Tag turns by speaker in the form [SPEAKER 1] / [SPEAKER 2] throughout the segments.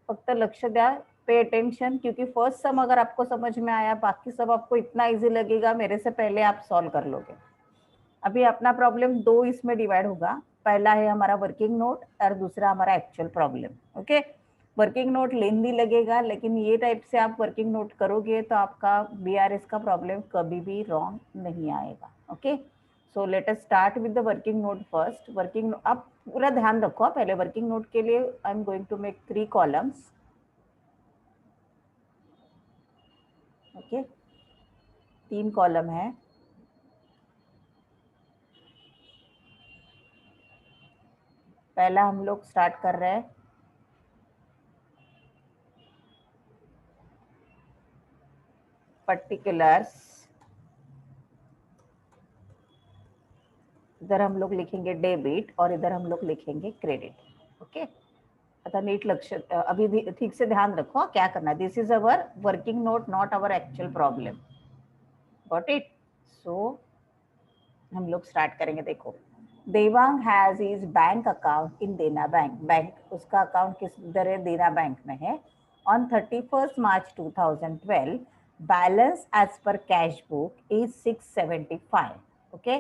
[SPEAKER 1] फक्त लक्ष द्या, पे अटेंशन, क्योंकि फर्स्ट सम अगर आपको समझ में आया, बाकी सब आपको इतना इजी लगेगा, मेरे से पहले आप सॉल्व कर लोगे। अभी अपना प्रॉब्लम दो इसमें डिवाइड होगा, पहला है हमारा वर्किंग नोट और दूसरा हमारा actual problem. Okay, working note lengthy लगेगा, लेकिन ये टाइप से आप वर्किंग नोट करोगे तो आपका बीआरएस का प्रॉब्लम कभी भी रॉन्ग नहीं आएगा। Okay, so let us start with the working note first. Working, आप पूरा ध्यान रखो, पहले वर्किंग नोट के लिए I am going to make 3 columns. Okay, 3 column है। पहला हम लोग स्टार्ट कर रहे हैं पर्टिकुलर्स, इधर हम लोग लिखेंगे डेबिट और इधर हम लोग लिखेंगे क्रेडिट। ओके, अतः नीट लक्ष्य, अभी भी ठीक से ध्यान रखो क्या करना है। This is our working note, not our actual problem. Got it? So हम लोग स्टार्ट करेंगे। देखो, Devang has his bank account in Dena bank. Bank उसका अकाउंट किस इधर है, देना बैंक में है। On 31 March 2012 balance as per cash book is 675। Okay,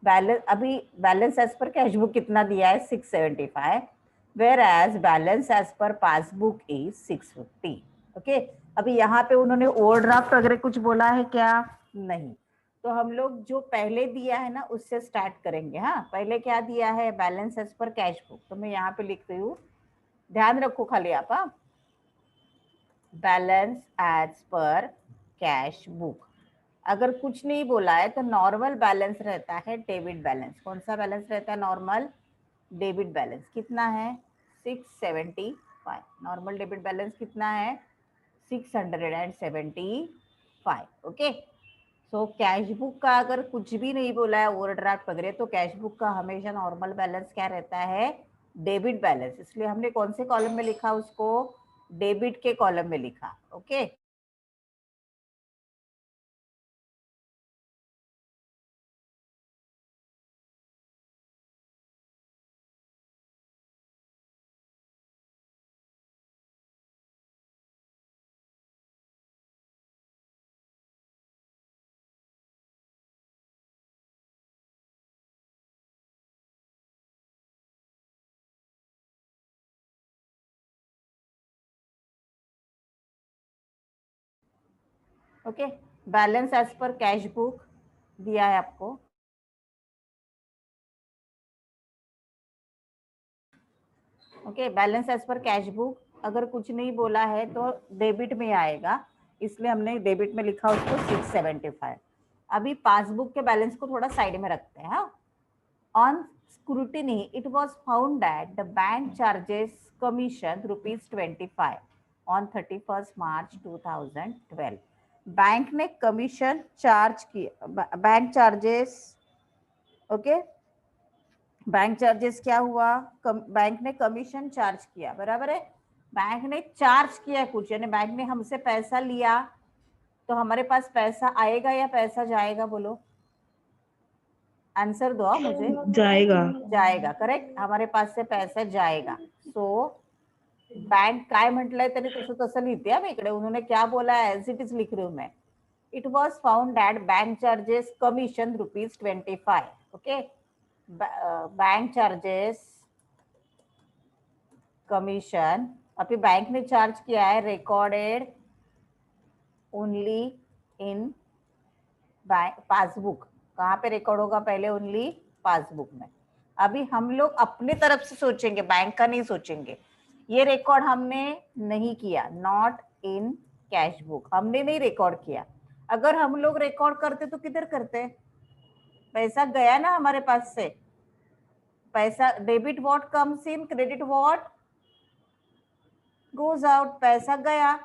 [SPEAKER 1] balance, अभी balance as per cash book कितना दिया है, 675, whereas balance as per passbook is 650। Okay, अभी यहाँ पे उन्होंने ओवरड्राफ्ट वगैरह कुछ बोला है क्या? नहीं। तो हम लोग जो पहले दिया है ना उससे स्टार्ट करेंगे। हाँ, पहले क्या दिया है, balance as per cash book, तो मैं यहाँ पे लिख रही हूँ, ध्यान रखो खाली आप। हाँ, balance as per cash book, अगर कुछ नहीं बोला है तो नॉर्मल बैलेंस रहता है डेबिट बैलेंस। कौन सा बैलेंस रहता है? Normal debit balance. कितना है? 675। नॉर्मल डेबिट बैलेंस कितना है? 675। ओके, सो कैश बुक का अगर कुछ भी नहीं बोला है, ओवरड्राफ्ट वगैरह, तो कैश बुक का हमेशा नॉर्मल बैलेंस क्या रहता है? Debit balance. इसलिए हमने कौन से कॉलम में लिखा उसको? डेबिट के कॉलम में लिखा। Okay, okay, balance as per cash book दिया है आपको। Okay, balance as per cash book, अगर कुछ नहीं बोला है तो डेबिट में आएगा, इसलिए हमने डेबिट में लिखा उसको 675। अभी पासबुक के बैलेंस को थोड़ा साइड में रखते हैं। हाँ, on scrutiny it was found that the bank charges commission rupees 25 on 31st March 2012। Bank ने कमीशन चार्ज किया, bank charges. Okay, bank charges क्या हुआ? बैंक ने कमीशन चार्ज किया, बराबर है। बैंक ने चार्ज किया कुछ, यानी बैंक ने हमसे पैसा लिया, तो हमारे पास पैसा आएगा या पैसा जाएगा? बोलो, आंसर दो मुझे।
[SPEAKER 2] जाएगा।
[SPEAKER 1] जाएगा, करेक्ट, हमारे पास से पैसा जाएगा। सो बँक काय म्हटलंय त्यांनी, तसं तसं लिहिते मी इकडे, उन्होंने क्या बोला है एज इट इज लिख रही हूँ मैं। It was found that bank charges commission ₹25। Okay, bank charges commission, अभी बैंक ने चार्ज किया है, रिकॉर्डेड ओनली इन पासबुक। कहाँ पे रिकॉर्ड होगा? पहले ओनली पासबुक में। अभी हम लोग अपने तरफ से सोचेंगे, बैंक का नहीं सोचेंगे। ये रिकॉर्ड हमने नहीं किया, नॉट इन कैश बुक, हमने नहीं रिकॉर्ड किया। अगर हम लोग रिकॉर्ड करते तो किधर करते? पैसा गया ना हमारे पास से, पैसा debit what comes in, credit what goes out. पैसा गया,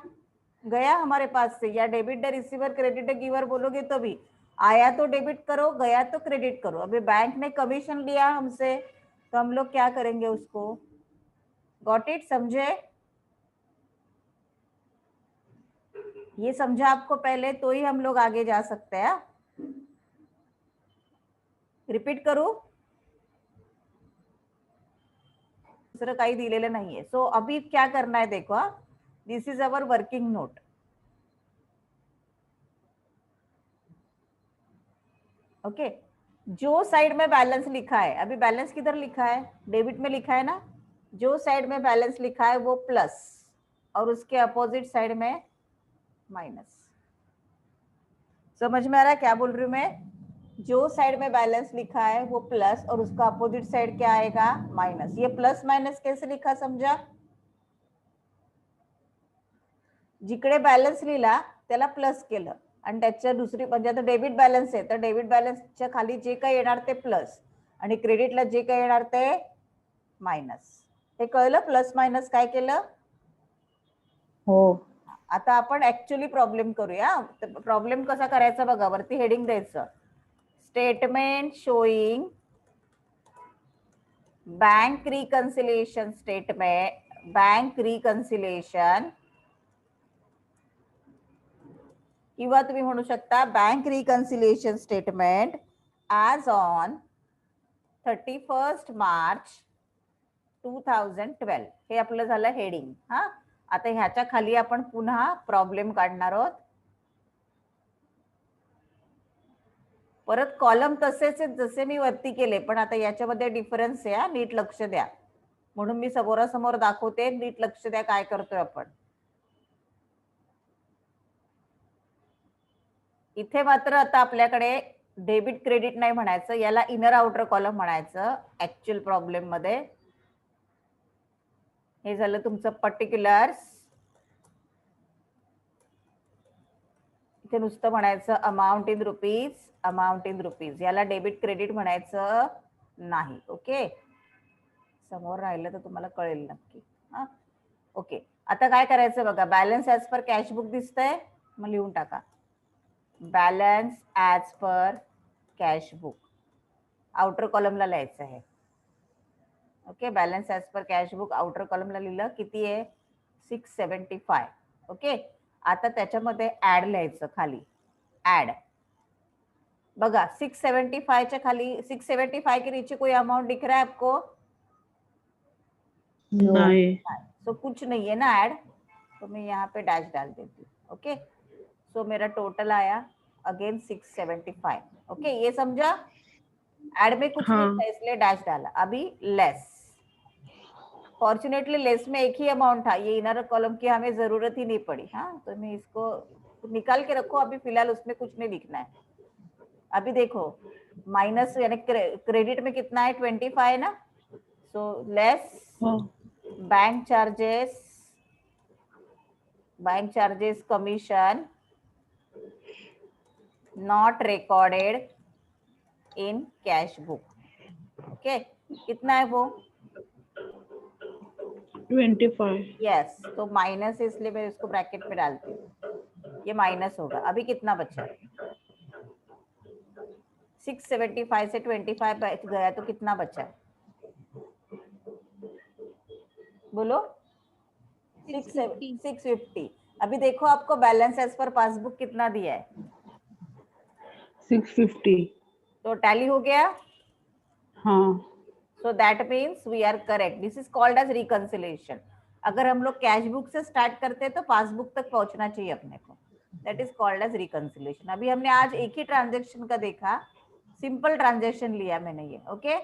[SPEAKER 1] गया हमारे पास से, या डेबिट है रिसीवर, क्रेडिट है गिवर बोलोगे तो भी आया तो डेबिट करो, गया तो क्रेडिट करो। अभी बैंक ने कमीशन लिया हमसे, तो हम लोग क्या करेंगे उसको? Got it? समझे? ये समझा आपको पहले, तो ही हम लोग आगे जा सकते हैं। रिपीट करू? दुसरं काही दिलेलं नाहीये। सो अभी क्या करना है देखो, this is our working note. Okay, जो साइड में बैलेंस लिखा है, अभी बैलेंस किधर लिखा है, डेबिट में लिखा है ना, जो साइड में बैलेंस लिखा है वो प्लस और उसके अपोजिट साइड में माइनस. समझ में आ रहा है क्या बोल रही हूँ मैं? जो साइड में बैलेंस लिखा है वो प्लस और उसका अपोजिट साइड क्या आएगा, माइनस. ये प्लस माइनस कैसे लिखा समझा? जिकडे बॅलन्स लिहिला त्याला प्लस केलं आणि त्याच्या दुसरी म्हणजे आता डेबिट बॅलन्स आहे तर डेबिट बॅलन्सच्या खाली जे काही येणार ते प्लस आणि क्रेडिटला जे काही येणार ते मायनस. हे कळलं? प्लस मायनस काय केलं?
[SPEAKER 2] हो.
[SPEAKER 1] आता आपण ऍक्च्युअली प्रॉब्लेम करूया. प्रॉब्लेम कसा करायचा बघा, वरती हेडिंग द्यायचं, statement showing bank reconciliation statement, bank reconciliation, किंवा तुम्ही म्हणू शकता bank reconciliation statement as on 31 March 2012. हे आपलं झालं हेडिंग. हा, आता ह्याच्या खाली आपण पुन्हा प्रॉब्लेम काढणार आहोत. परत कॉलम तसेच जसे मी वरती केले, पण आता याच्यामध्ये डिफरन्स आहे, नीट लक्ष द्या. म्हणून मी समोरासमोर दाखवते, नीट लक्ष द्या काय करतोय आपण. इथे मात्र आता आपल्याकडे डेबिट क्रेडिट नाही म्हणायचं, याला इनर आउटर कॉलम म्हणायचं ऍक्च्युअल प्रॉब्लेम मध्ये. हे झालं तुमचं पर्टिक्युलर्स. इथे नुसतं म्हणायचं amount in rupees, amount in rupees. याला डेबिट क्रेडिट म्हणायचं नाही. ओके, समोर राहिलं तर तुम्हाला कळेल नक्की. हा, ओके. आता काय करायचं बघा, बॅलन्स ॲज पर कॅशबुक दिसतंय, मग लिहून टाका balance as per cashbook. Outer कॉलमला लिहायचं आहे. Okay, balance as per cashbook outer कॉलमला लिहिलं. किती आहे? 675. ओके, आता त्याच्यामध्ये ऍड लिहायचं खाली. ऍड बघा, 675 च्या खाली 675 के नीचे कोई अमाउंट दिख रहा है आपको?
[SPEAKER 2] नहीं.
[SPEAKER 1] तो कुछ नहीं है ना ऐड, तो मैं यहाँ पे डैश डाल देती हूँ. ओके, सो मेरा टोटल आया अगेन 675. ओके, ये समझा? ऐड में कुछ नहीं था इसलिए डैश डाला. अभी लेस, फॉर्चुनेटली लेस में एक ही अमाउंट था, ये इनर कॉलम की हमें जरूरत ही नहीं पड़ी. हाँ, तो मैं इसको निकाल के रखो, अभी फिलहाल उसमें कुछ नहीं लिखना है. अभी देखो माइनस यानी क्रेडिट में कितना है? 25 ना. So less bank charges commission not recorded in cash book. Okay, कितना है वो?
[SPEAKER 2] 25.
[SPEAKER 1] यस, तो माइनस इसलिए मैं इसको ब्रैकेट में डालती हूँ, ये माइनस होगा. अभी कितना बचा? 675 से 25 बच गया, तो कितना बचा? बोलो. 650. अभी देखो आपको बैलेंस एज पर पासबुक कितना दिया है?
[SPEAKER 2] 650.
[SPEAKER 1] तो टैली हो गया.
[SPEAKER 2] हाँ.
[SPEAKER 1] So that means we are correct. This is called as reconciliation. अगर हम लोग कैश बुक से स्टार्ट करते हैं तो पासबुक तक पहुंचना चाहिए अपने को. That is called as reconciliation. अभी हमने आज एक ही ट्रांजेक्शन का देखा, सिंपल ट्रांजेक्शन लिया मैंने ये. ओके,